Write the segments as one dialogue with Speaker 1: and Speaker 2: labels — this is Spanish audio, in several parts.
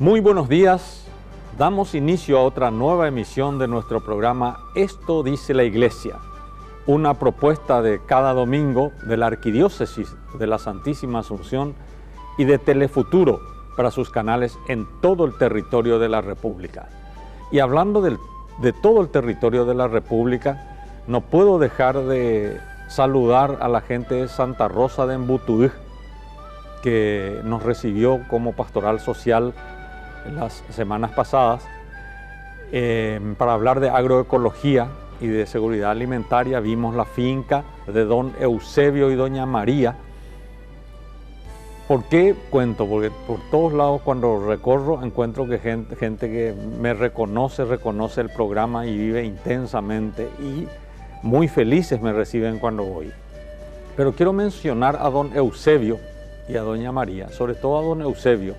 Speaker 1: Muy buenos días. Damos inicio a otra nueva emisión de nuestro programa Esto dice la Iglesia, una propuesta de cada domingo de la Arquidiócesis de la Santísima Asunción y de Telefuturo para sus canales en todo el territorio de la República. Y hablando de todo el territorio de la República, no puedo dejar de saludar a la gente de Santa Rosa de Embutudú, que nos recibió como pastoral social en las semanas pasadas para hablar de agroecología y de seguridad alimentaria. Vimos la finca de don Eusebio y doña María. ¿Por qué cuento? Porque por todos lados cuando recorro encuentro que gente que me reconoce el programa y vive intensamente, y muy felices me reciben cuando voy. Pero quiero mencionar a don Eusebio y a doña María, sobre todo a don Eusebio,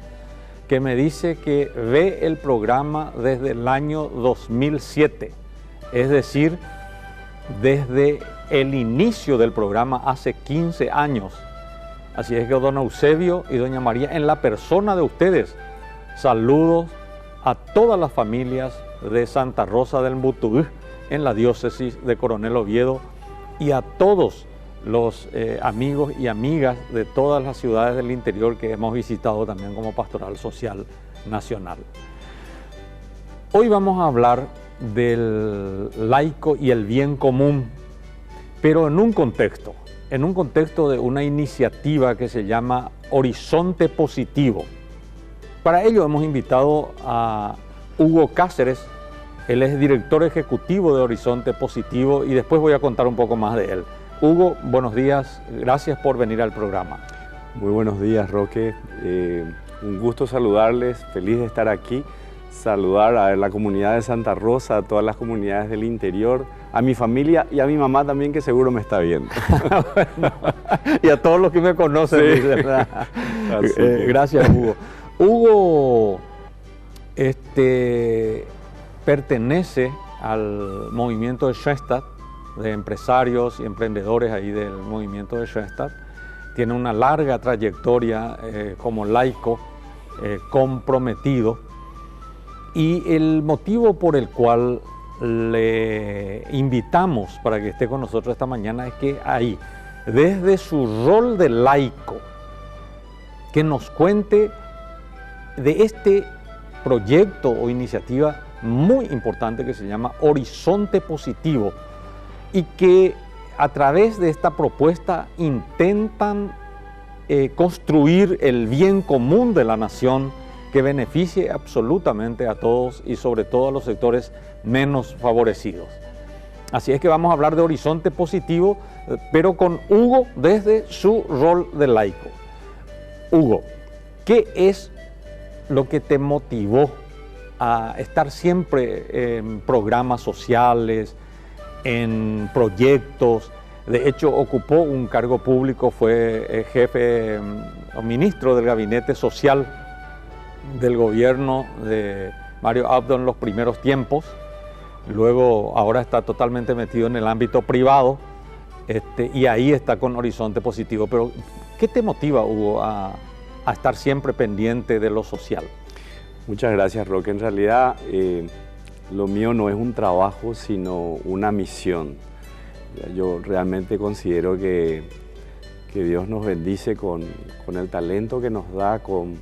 Speaker 1: que me dice que ve el programa desde el año 2007, es decir, desde el inicio del programa hace 15 años. Así es que don Eusebio y doña María, en la persona de ustedes, saludos a todas las familias de Santa Rosa del Embutudú en la diócesis de Coronel Oviedo y a todos los amigos y amigas de todas las ciudades del interior que hemos visitado también como Pastoral Social Nacional. Hoy vamos a hablar del laico y el bien común, pero en un contexto de una iniciativa que se llama Horizonte Positivo. Para ello hemos invitado a Hugo Cáceres. Él es director ejecutivo de Horizonte Positivo y después voy a contar un poco más de él. Hugo, buenos días, gracias por venir al programa.
Speaker 2: Muy buenos días, Roque. Un gusto saludarles, feliz de estar aquí. Saludar a la comunidad de Santa Rosa, a todas las comunidades del interior, a mi familia y a mi mamá también, que seguro me está viendo.
Speaker 1: Bueno, y a todos los que me conocen, sí. ¿Verdad? Gracias, Hugo. Hugo pertenece al movimiento de Schoenstatt, de empresarios y emprendedores ahí del movimiento de Schoenstatt. Tiene una larga trayectoria como laico comprometido, y el motivo por el cual le invitamos para que esté con nosotros esta mañana es que ahí, desde su rol de laico, que nos cuente de este proyecto o iniciativa muy importante que se llama Horizonte Positivo, y que a través de esta propuesta intentan construir el bien común de la nación que beneficie absolutamente a todos y sobre todo a los sectores menos favorecidos. Así es que vamos a hablar de Horizonte Positivo, pero con Hugo desde su rol de laico. Hugo, ¿qué es lo que te motivó a estar siempre en programas sociales, en proyectos? De hecho, ocupó un cargo público, fue jefe o ministro del Gabinete Social del gobierno de Mario Abdo en los primeros tiempos. Luego, ahora está totalmente metido en el ámbito privado, y ahí está con Horizonte Positivo. Pero, ¿qué te motiva, Hugo, a estar siempre pendiente de lo social?
Speaker 2: Muchas gracias, Roque. En realidad, lo mío no es un trabajo, sino una misión. Yo realmente considero que Dios nos bendice con el talento que nos da, con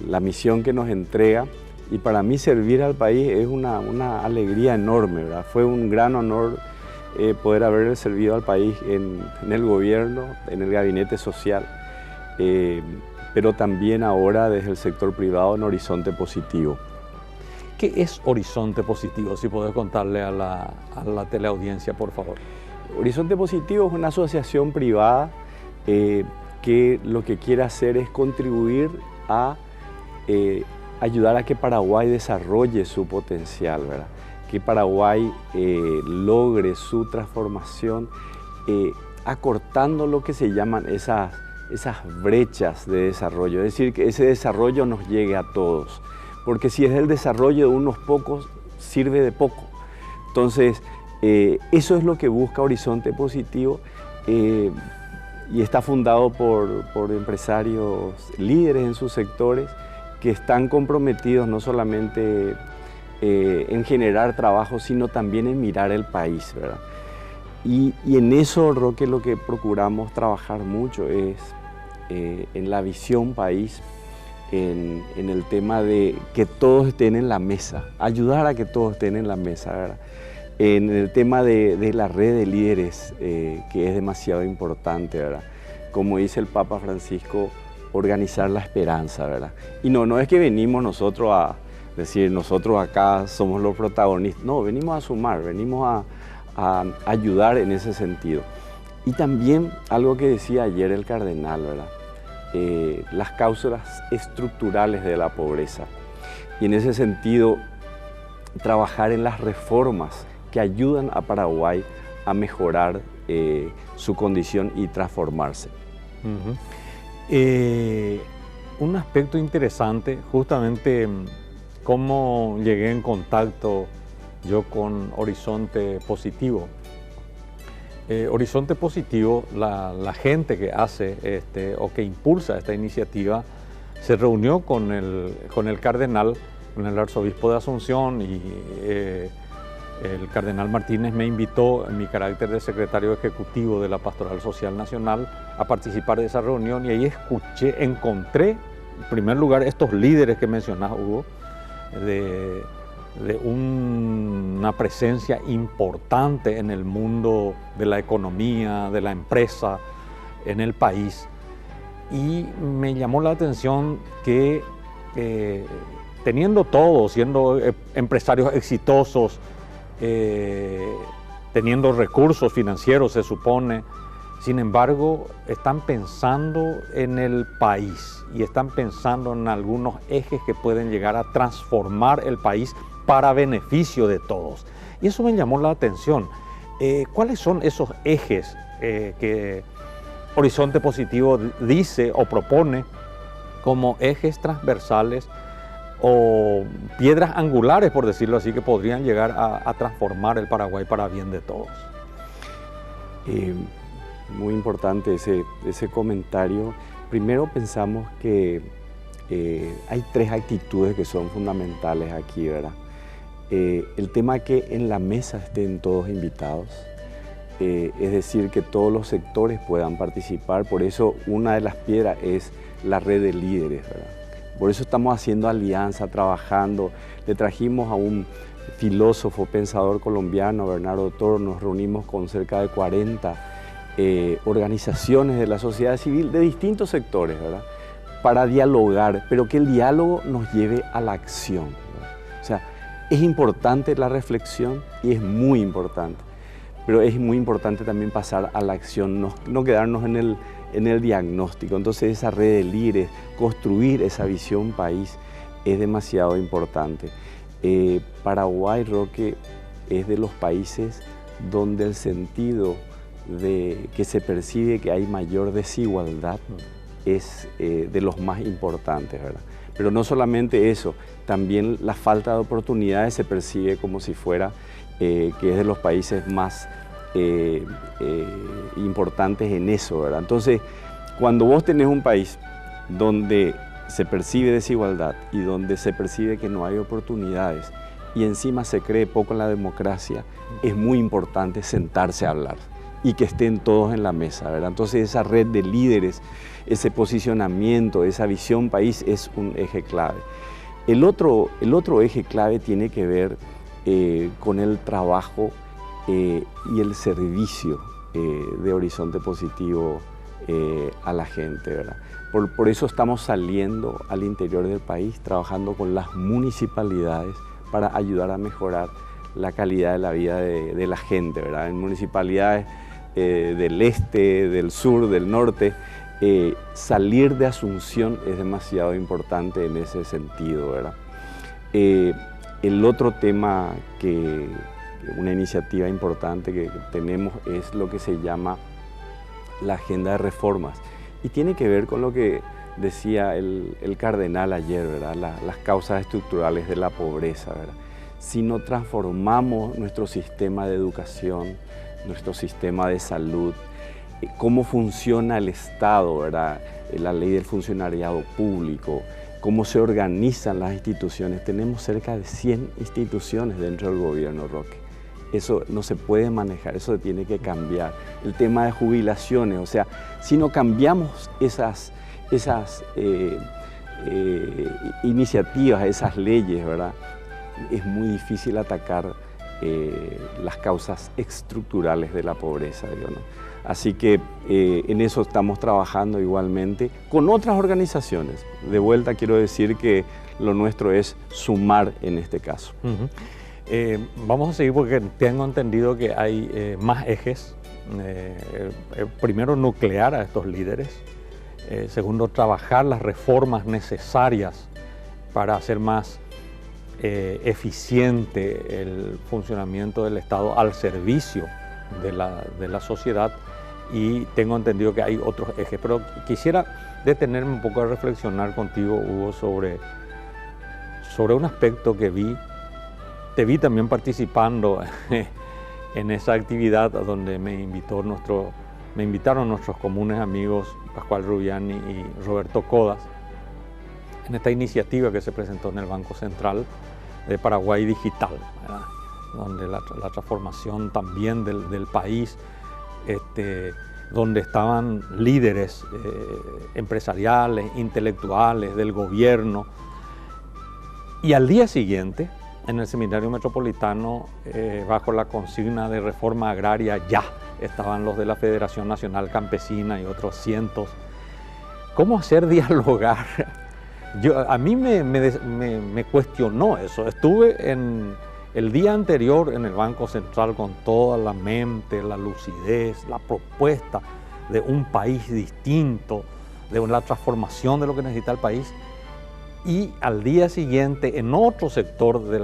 Speaker 2: la misión que nos entrega, y para mí servir al país es una alegría enorme, ¿verdad? Fue un gran honor poder haber servido al país en el gobierno, en el gabinete social, pero también ahora desde el sector privado en Horizonte Positivo.
Speaker 1: ¿Qué es Horizonte Positivo? Si podés contarle a la teleaudiencia, por favor.
Speaker 2: Horizonte Positivo es una asociación privada que lo que quiere hacer es contribuir a ayudar a que Paraguay desarrolle su potencial, ¿verdad? Que Paraguay logre su transformación acortando lo que se llaman esas brechas de desarrollo, es decir, que ese desarrollo nos llegue a todos, porque si es el desarrollo de unos pocos, sirve de poco. Entonces, eso es lo que busca Horizonte Positivo, y está fundado por empresarios líderes en sus sectores, que están comprometidos no solamente en generar trabajo, sino también en mirar el país, ¿verdad? Y en eso, Roque, lo que procuramos trabajar mucho es en la visión país, en el tema de que todos estén en la mesa, ayudar a que todos estén en la mesa, ¿verdad? En el tema de la red de líderes, que es demasiado importante, ¿verdad? Como dice el Papa Francisco, organizar la esperanza, ¿verdad? Y no es que venimos nosotros a decir, nosotros acá somos los protagonistas, no, venimos a sumar, venimos a ayudar en ese sentido. Y también algo que decía ayer el cardenal, ¿verdad? Las causas estructurales de la pobreza. Y en ese sentido, trabajar en las reformas que ayudan a Paraguay a mejorar su condición y transformarse.
Speaker 1: Un aspecto interesante, justamente cómo llegué en contacto yo con Horizonte Positivo. Horizonte Positivo, la gente que hace o que impulsa esta iniciativa, se reunió con el cardenal, con el arzobispo de Asunción, y el cardenal Martínez me invitó en mi carácter de secretario ejecutivo de la Pastoral Social Nacional a participar de esa reunión, y ahí encontré en primer lugar estos líderes que mencionás, Hugo, de una presencia importante en el mundo de la economía, de la empresa, en el país. Y me llamó la atención que teniendo todo, siendo empresarios exitosos, teniendo recursos financieros, se supone, sin embargo, están pensando en el país y están pensando en algunos ejes que pueden llegar a transformar el país para beneficio de todos. Y eso me llamó la atención. ¿Cuáles son esos ejes que Horizonte Positivo dice o propone como ejes transversales o piedras angulares, por decirlo así, que podrían llegar a transformar el Paraguay para bien de todos?
Speaker 2: Muy importante ese comentario. Primero pensamos que hay tres actitudes que son fundamentales aquí, ¿verdad? El tema que en la mesa estén todos invitados, es decir, que todos los sectores puedan participar. Por eso una de las piedras es la red de líderes, ¿verdad? Por eso estamos haciendo alianza, trabajando. Le trajimos a un filósofo, pensador colombiano, Bernardo Toro, nos reunimos con cerca de 40 organizaciones de la sociedad civil de distintos sectores, ¿verdad? Para dialogar, pero que el diálogo nos lleve a la acción, ¿verdad? O sea, es importante la reflexión y es muy importante, pero es muy importante también pasar a la acción, no quedarnos en el diagnóstico. Entonces esa red de líderes, construir esa visión país es demasiado importante. Paraguay, Roque, es de los países donde el sentido de que se percibe que hay mayor desigualdad es de los más importantes, ¿verdad? Pero no solamente eso, también la falta de oportunidades se percibe como si fuera que es de los países más importantes en eso, ¿verdad? Entonces, cuando vos tenés un país donde se percibe desigualdad y donde se percibe que no hay oportunidades y encima se cree poco en la democracia, es muy importante sentarse a hablar y que estén todos en la mesa, ¿verdad? Entonces esa red de líderes, ese posicionamiento, esa visión país es un eje clave. El otro eje clave tiene que ver con el trabajo y el servicio de Horizonte Positivo a la gente, ¿verdad? Por eso estamos saliendo al interior del país, trabajando con las municipalidades para ayudar a mejorar la calidad de la vida de la gente, ¿verdad? En municipalidades del este, del sur, del norte, salir de Asunción es demasiado importante en ese sentido, ¿verdad? El otro tema una iniciativa importante que tenemos es lo que se llama la agenda de reformas y tiene que ver con lo que decía el cardenal ayer, ¿verdad? Las causas estructurales de la pobreza, ¿verdad? Si no transformamos nuestro sistema de educación, nuestro sistema de salud, cómo funciona el Estado, ¿verdad? La ley del funcionariado público, cómo se organizan las instituciones. Tenemos cerca de 100 instituciones dentro del gobierno, Roque. Eso no se puede manejar, eso tiene que cambiar. El tema de jubilaciones, o sea, si no cambiamos esas iniciativas, esas leyes, ¿verdad? Es muy difícil atacar las causas estructurales de la pobreza, digo, ¿no? Así que en eso estamos trabajando igualmente con otras organizaciones. De vuelta quiero decir que lo nuestro es sumar en este caso.
Speaker 1: Vamos a seguir porque tengo entendido que hay más ejes. Primero, nuclear a estos líderes. Segundo, trabajar las reformas necesarias para hacer más eficiente el funcionamiento del Estado al servicio de la sociedad. Y tengo entendido que hay otros ejes, pero quisiera detenerme un poco a reflexionar contigo, Hugo, sobre un aspecto que vi. Te vi también participando en esa actividad donde me invitaron nuestros comunes amigos Pascual Rubiani y Roberto Codas, en esta iniciativa que se presentó en el Banco Central de Paraguay Digital, ¿verdad? Donde la transformación también del país, donde estaban líderes empresariales, intelectuales, del gobierno. Y al día siguiente, en el Seminario Metropolitano, bajo la consigna de reforma agraria ya, estaban los de la Federación Nacional Campesina y otros cientos. ¿Cómo hacer dialogar? A mí me cuestionó eso. Estuve el día anterior en el Banco Central con toda la mente, la lucidez, la propuesta de un país distinto, de la transformación de lo que necesita el país. Y al día siguiente, en otro sector de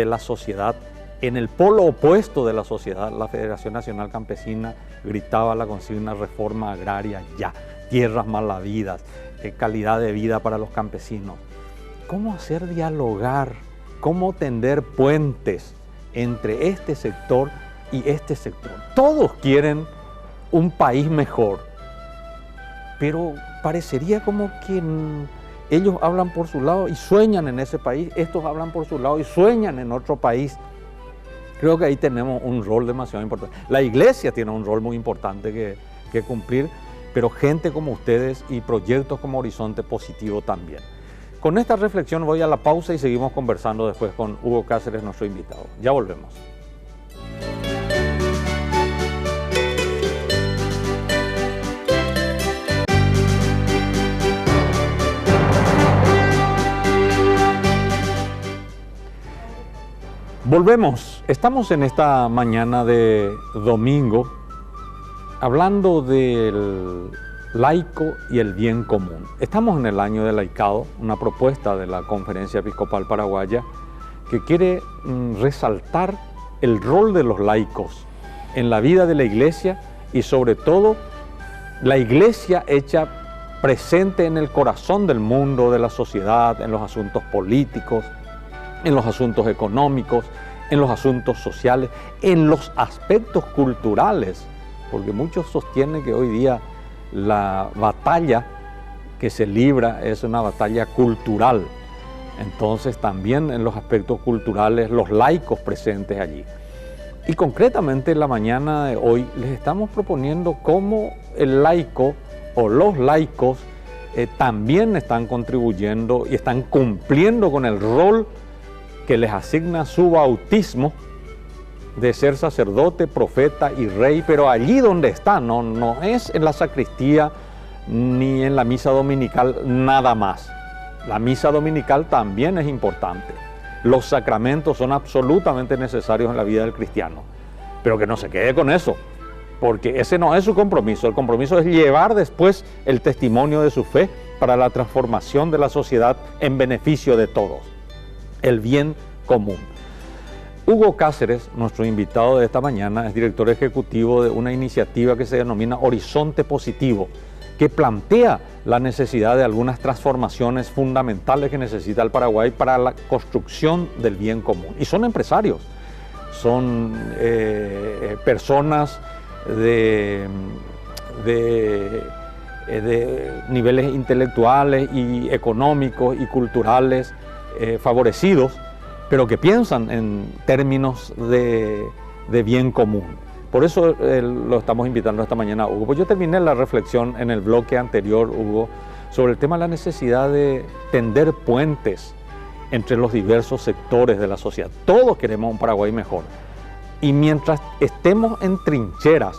Speaker 1: la sociedad, en el polo opuesto de la sociedad, la Federación Nacional Campesina gritaba la consigna reforma agraria ya, tierras malavidas, calidad de vida para los campesinos. ¿Cómo hacer dialogar? ¿Cómo tender puentes entre este sector y este sector? Todos quieren un país mejor, pero parecería como que ellos hablan por su lado y sueñan en ese país, estos hablan por su lado y sueñan en otro país. Creo que ahí tenemos un rol demasiado importante. La iglesia tiene un rol muy importante que cumplir, pero gente como ustedes y proyectos como Horizonte Positivo también. Con esta reflexión voy a la pausa y seguimos conversando después con Hugo Cáceres, nuestro invitado. Ya volvemos. Volvemos. Estamos en esta mañana de domingo hablando del laico y el bien común. Estamos en el año del laicado, una propuesta de la Conferencia Episcopal Paraguaya que quiere resaltar el rol de los laicos en la vida de la iglesia y sobre todo la iglesia hecha presente en el corazón del mundo, de la sociedad, en los asuntos políticos, en los asuntos económicos, en los asuntos sociales, en los aspectos culturales, porque muchos sostienen que hoy día la batalla que se libra es una batalla cultural. Entonces también en los aspectos culturales los laicos presentes allí. Y concretamente en la mañana de hoy les estamos proponiendo cómo el laico o los laicos también están contribuyendo y están cumpliendo con el rol que les asigna su bautismo de ser sacerdote, profeta y rey, pero allí donde está, no es en la sacristía ni en la misa dominical nada más. La misa dominical también es importante. Los sacramentos son absolutamente necesarios en la vida del cristiano, pero que no se quede con eso, porque ese no es su compromiso. El compromiso es llevar después el testimonio de su fe para la transformación de la sociedad en beneficio de todos, el bien común. Hugo Cáceres, nuestro invitado de esta mañana, es director ejecutivo de una iniciativa que se denomina Horizonte Positivo, que plantea la necesidad de algunas transformaciones fundamentales que necesita el Paraguay para la construcción del bien común. Y son empresarios, son personas de niveles intelectuales y económicos y culturales favorecidos, pero que piensan en términos de bien común. Por eso lo estamos invitando esta mañana, Hugo. Pues yo terminé la reflexión en el bloque anterior, Hugo, sobre el tema de la necesidad de tender puentes entre los diversos sectores de la sociedad. Todos queremos un Paraguay mejor. Y mientras estemos en trincheras,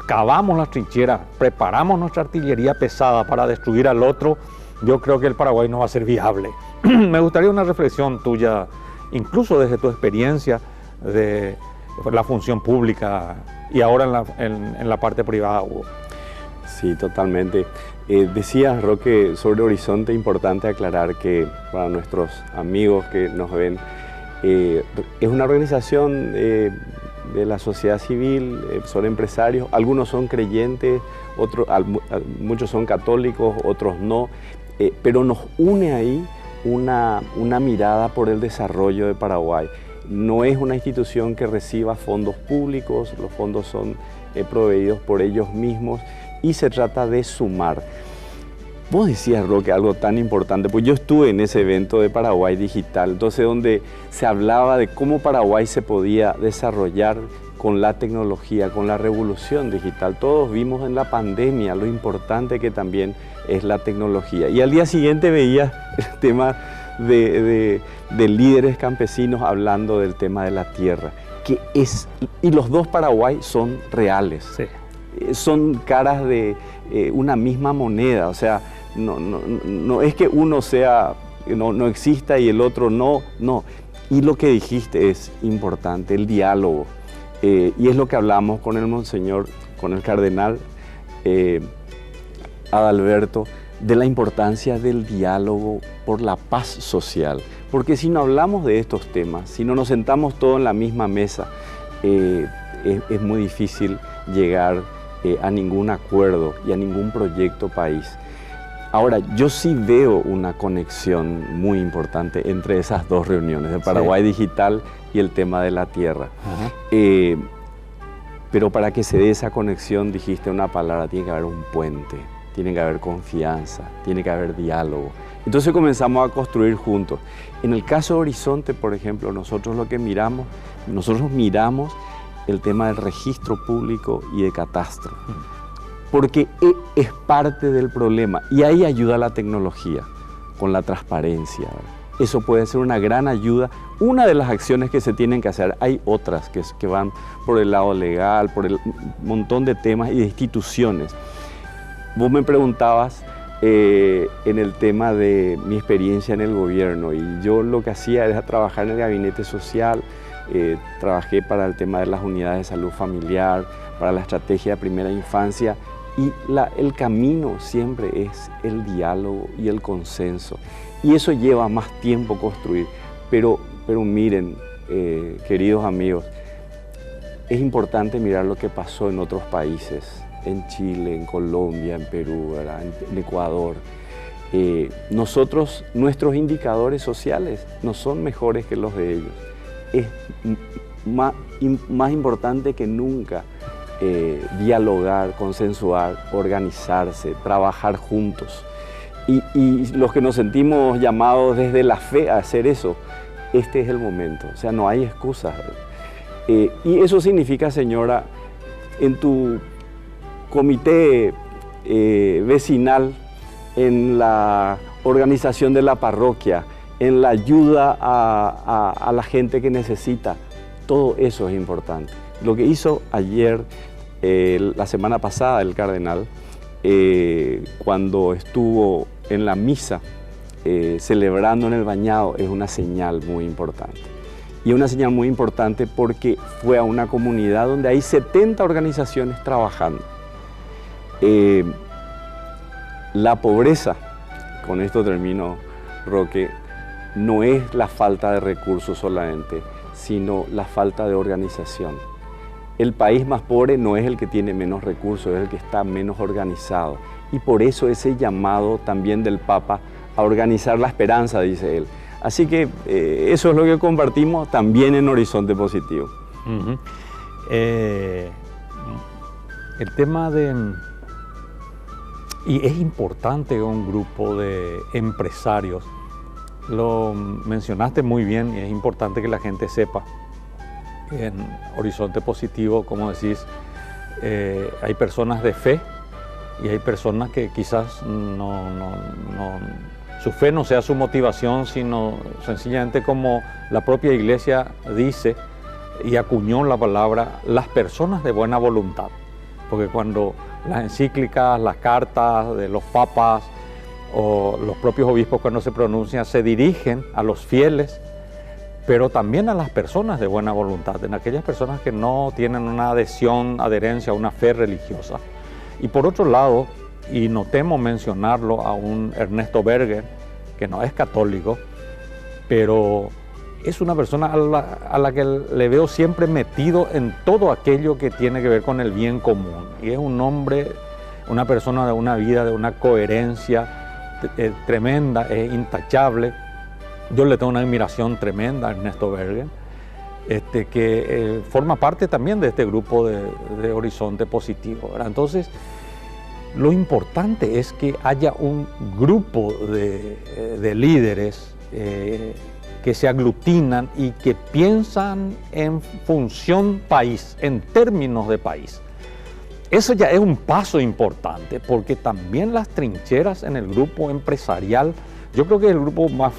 Speaker 1: cavamos las trincheras, preparamos nuestra artillería pesada para destruir al otro, yo creo que el Paraguay no va a ser viable. Me gustaría una reflexión tuya, incluso desde tu experiencia de la función pública y ahora en la parte privada, Hugo.
Speaker 2: Sí, totalmente. Decías, Roque, sobre Horizonte, importante aclarar que para nuestros amigos que nos ven, es una organización de la sociedad civil, son empresarios, algunos son creyentes, muchos son católicos, otros no, pero nos une ahí una mirada por el desarrollo de Paraguay. No es una institución que reciba fondos públicos, los fondos son proveídos por ellos mismos y se trata de sumar. Vos decías, Roque, algo tan importante, pues yo estuve en ese evento de Paraguay Digital, entonces donde se hablaba de cómo Paraguay se podía desarrollar con la tecnología, con la revolución digital. Todos vimos en la pandemia lo importante que también es la tecnología. Y al día siguiente veía el tema de líderes campesinos hablando del tema de la tierra, y los dos Paraguay son reales. Sí. Son caras de una misma moneda, o sea, no es que uno no exista y el otro no. Y lo que dijiste es importante, el diálogo. Y es lo que hablamos con el monseñor, con el cardenal Adalberto, de la importancia del diálogo por la paz social. Porque si no hablamos de estos temas, si no nos sentamos todos en la misma mesa, es muy difícil llegar a ningún acuerdo y a ningún proyecto país. Ahora, yo sí veo una conexión muy importante entre esas dos reuniones, de Paraguay Digital y el tema de la tierra. Pero para que se dé esa conexión, dijiste una palabra, tiene que haber un puente, tiene que haber confianza, tiene que haber diálogo. Entonces comenzamos a construir juntos. En el caso de Horizonte, por ejemplo, nosotros miramos el tema del registro público y de catastro, porque es parte del problema y ahí ayuda la tecnología con la transparencia. Eso puede ser una gran ayuda, una de las acciones que se tienen que hacer. Hay otras que van por el lado legal, por el montón de temas y de instituciones. Vos me preguntabas en el tema de mi experiencia en el gobierno, y yo lo que hacía era trabajar en el gabinete social. Trabajé para el tema de las unidades de salud familiar, para la estrategia de primera infancia, y el camino siempre es el diálogo y el consenso, y eso lleva más tiempo construir, pero miren, queridos amigos, es importante mirar lo que pasó en otros países, en Chile, en Colombia, en Perú, ¿verdad? En Ecuador. Nuestros indicadores sociales no son mejores que los de ellos. Es más importante que nunca dialogar, consensuar, organizarse, trabajar juntos. Y los que nos sentimos llamados desde la fe a hacer eso, este es el momento, o sea, no hay excusas. Y eso significa, señora, en tu comité vecinal, en la organización de la parroquia, en la ayuda a la gente que necesita, todo eso es importante. Lo que hizo ayer, la semana pasada, el cardenal, cuando estuvo en la misa celebrando en el bañado, es una señal muy importante. Y es una señal muy importante porque fue a una comunidad donde hay 70 organizaciones trabajando. La pobreza, con esto termino, Roque, no es la falta de recursos solamente, sino la falta de organización. El país más pobre no es el que tiene menos recursos, es el que está menos organizado. Y por eso ese llamado también del Papa a organizar la esperanza, dice él. Así que eso es lo que compartimos también en Horizonte Positivo.
Speaker 1: El tema Y es importante un grupo de empresarios. Lo mencionaste muy bien y es importante que la gente sepa. En Horizonte Positivo, como decís, hay personas de fe y hay personas que quizás su fe no sea su motivación, sino sencillamente como la propia iglesia dice y acuñó la palabra, las personas de buena voluntad. Porque cuando las encíclicas, las cartas de los papas o los propios obispos cuando se pronuncian se dirigen a los fieles, pero también a las personas de buena voluntad, en aquellas personas que no tienen una adherencia a una fe religiosa. Y por otro lado, y no temo mencionarlo, a un Ernesto Berger, que no es católico, pero es una persona a la que le veo siempre metido en todo aquello que tiene que ver con el bien común. Y es un hombre, una persona de una vida, de una coherencia tremenda, es intachable. Yo le tengo una admiración tremenda a Ernesto Berger, que forma parte también de este grupo de Horizonte Positivo, ¿verdad? Entonces, lo importante es que haya un grupo de líderes que se aglutinan y que piensan en función país, en términos de país. Eso ya es un paso importante, porque también las trincheras en el grupo empresarial, yo creo que es el grupo más,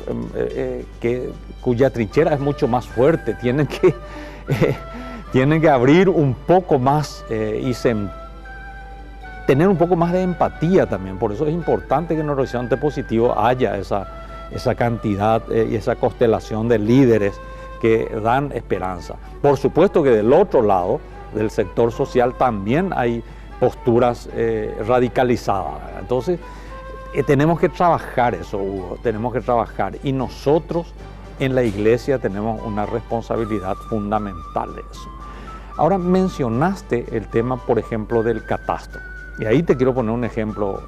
Speaker 1: cuya trinchera es mucho más fuerte, tienen que abrir un poco más y tener un poco más de empatía también. Por eso es importante que en Horizonte Positivo haya esa cantidad y esa constelación de líderes que dan esperanza. Por supuesto que del otro lado, del sector social, también hay posturas radicalizadas. Entonces, tenemos que trabajar eso, Hugo, tenemos que trabajar. Y nosotros en la iglesia tenemos una responsabilidad fundamental de eso. Ahora mencionaste el tema, por ejemplo, del catastro. Y ahí te quiero poner un ejemplo.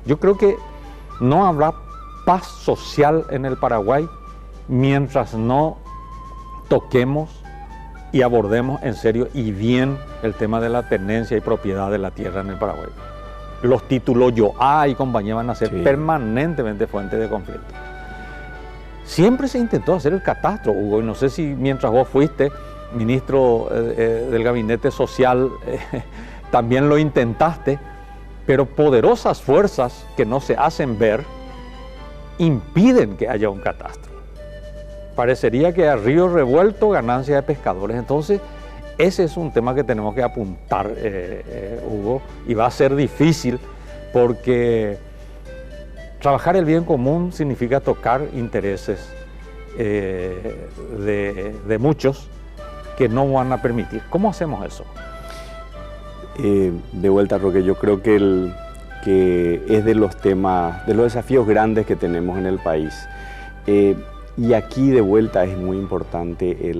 Speaker 1: Yo creo que no habrá paz social en el Paraguay mientras no toquemos y abordemos en serio y bien el tema de la tenencia y propiedad de la tierra en el Paraguay. Los títulos Yoa y compañía van a ser permanentemente fuente de conflicto. Siempre se intentó hacer el catastro, Hugo, y no sé si mientras vos fuiste ministro del Gabinete Social también lo intentaste, pero poderosas fuerzas que no se hacen ver impiden que haya un catastro. Parecería que a río revuelto, ganancia de pescadores. Entonces, ese es un tema que tenemos que apuntar, Hugo, y va a ser difícil porque trabajar el bien común significa tocar intereses de muchos que no van a permitir. ¿Cómo hacemos eso?
Speaker 2: De vuelta, Roque, yo creo que es de los temas, de los desafíos grandes que tenemos en el país. Y aquí de vuelta es muy importante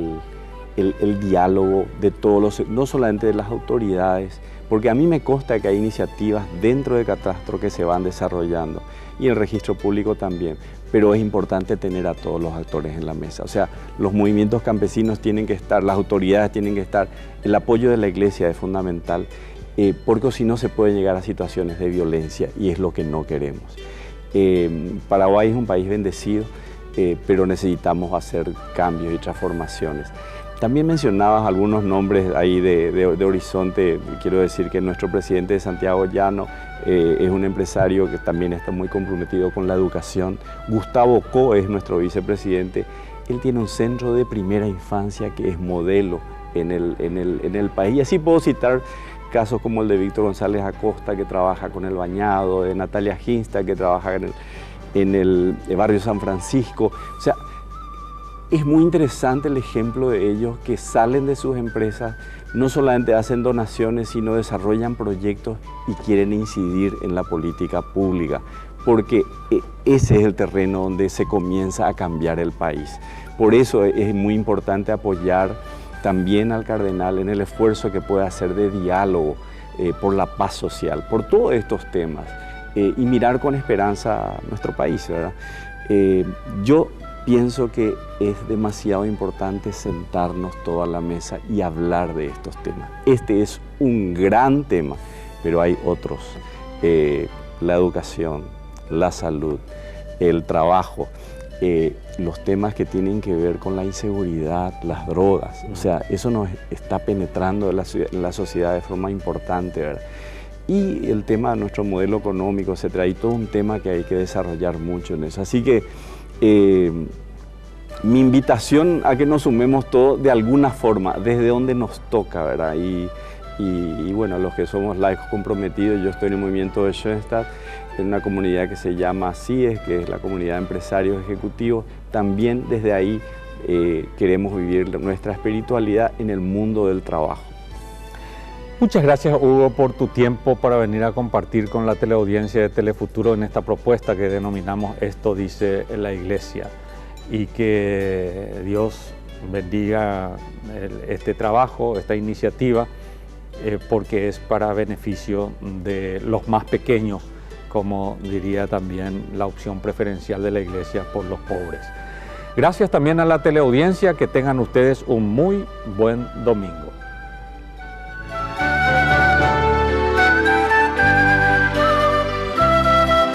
Speaker 2: el diálogo de todos no solamente de las autoridades, porque a mí me consta que hay iniciativas dentro de Catastro que se van desarrollando y el registro público también, pero es importante tener a todos los actores en la mesa. O sea, los movimientos campesinos tienen que estar, las autoridades tienen que estar, el apoyo de la iglesia es fundamental, porque si no se puede llegar a situaciones de violencia y es lo que no queremos. Paraguay es un país bendecido, pero necesitamos hacer cambios y transformaciones. También mencionabas algunos nombres ahí de Horizonte. Quiero decir que nuestro presidente de Santiago Llano es un empresario que también está muy comprometido con la educación. Gustavo Co es nuestro vicepresidente. Él tiene un centro de primera infancia que es modelo en el país. Y así puedo citar casos como el de Víctor González Acosta, que trabaja con el bañado, de Natalia Ginsta, que trabaja en el barrio San Francisco. O sea, es muy interesante el ejemplo de ellos que salen de sus empresas, no solamente hacen donaciones, sino desarrollan proyectos y quieren incidir en la política pública, porque ese es el terreno donde se comienza a cambiar el país. Por eso es muy importante apoyar también al cardenal en el esfuerzo que puede hacer de diálogo por la paz social, por todos estos temas, y mirar con esperanza a nuestro país, ¿verdad? Yo pienso que es demasiado importante sentarnos todos a la mesa y hablar de estos temas. Este es un gran tema, pero hay otros la educación, la salud, el trabajo, los temas que tienen que ver con la inseguridad, las drogas. O sea, eso nos está penetrando en la sociedad de forma importante, ¿verdad? Y el tema de nuestro modelo económico, etcétera, hay todo un tema que hay que desarrollar mucho en eso. Así que mi invitación a que nos sumemos todos de alguna forma, desde donde nos toca, ¿verdad? Y bueno, los que somos laicos comprometidos, yo estoy en el movimiento de Schoenstatt, en una comunidad que se llama CIES, que es la comunidad de empresarios ejecutivos. También desde ahí queremos vivir nuestra espiritualidad en el mundo del trabajo.
Speaker 1: Muchas gracias, Hugo, por tu tiempo para venir a compartir con la teleaudiencia de Telefuturo en esta propuesta que denominamos Esto dice la Iglesia, y que Dios bendiga este trabajo, esta iniciativa, porque es para beneficio de los más pequeños, como diría también la opción preferencial de la Iglesia por los pobres. Gracias también a la teleaudiencia, que tengan ustedes un muy buen domingo.